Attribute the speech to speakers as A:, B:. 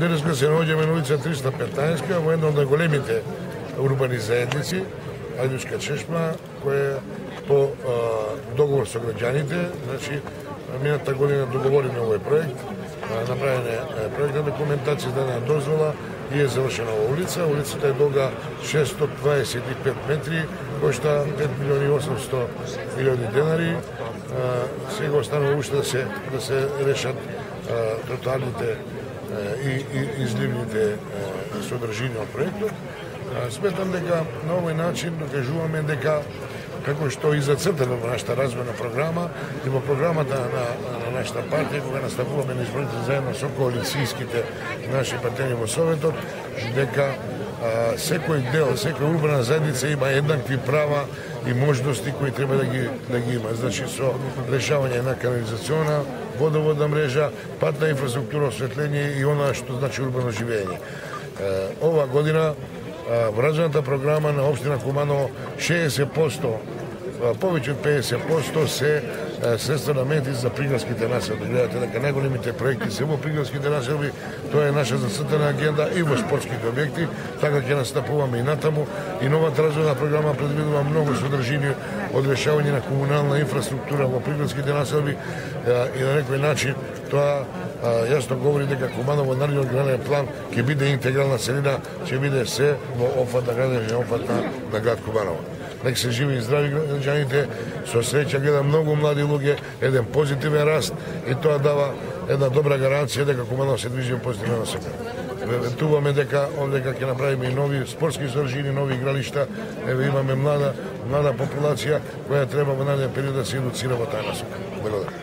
A: Денеска се наоѓаме на улица 315 во една од најголемите урбани заедници, Ајдушка чешма, која е по договор со граѓаните. Значи, мината година договориме овој проект, направена е проектна документација, дадена дозвола и е завршена ова улица. Улицата е долга 625 метри, кошта 5.800.000 денари. Сега останува уште да се решат тротоарните и изливните содржини од проектот. Сметам дека на овој начин докажуваме дека како што и зацртано во нашата развојна програма и во програмата на нашата партија, кога наставуваме на изборите заедно со коалицијските наши партнери во Советот, дека секој дел, секоја урбана заедница има еднакви права и можности кои треба да ги има. Значи, со решавање на канализациона, водоводна мрежа, патна инфраструктура, осветление и она што значи урбано живење. Ова година во развојната програма на општина Куманово 60%, повеќе од 50% се средства наменети за приградските населби. Гледате дека најголемите проекти се во приградските населби, тоа е наша зацртана агенда и во спортските објекти, така ќе настапуваме и натаму. И новата развојна програма предвидува многу содржини од решавање на комунална инфраструктура во приградските населби и на некој начин тоа јасно говори дека Куманово наредниот граден план ќе биде интегрална целина, ќе биде се во опфат на граден опфат на град Куманово. Нека се живи и здрави граѓаните, со среќа гледам многу млади луѓе, еден позитивен раст и тоа дава една добра гаранција дека Куманово се движи во позитивна насока. Ветуваме дека овдека ќе направиме и нови спортски содржини, нови игралишта, имаме млада популација која треба во нареден период да се едуцира во таа насока. Благодарам.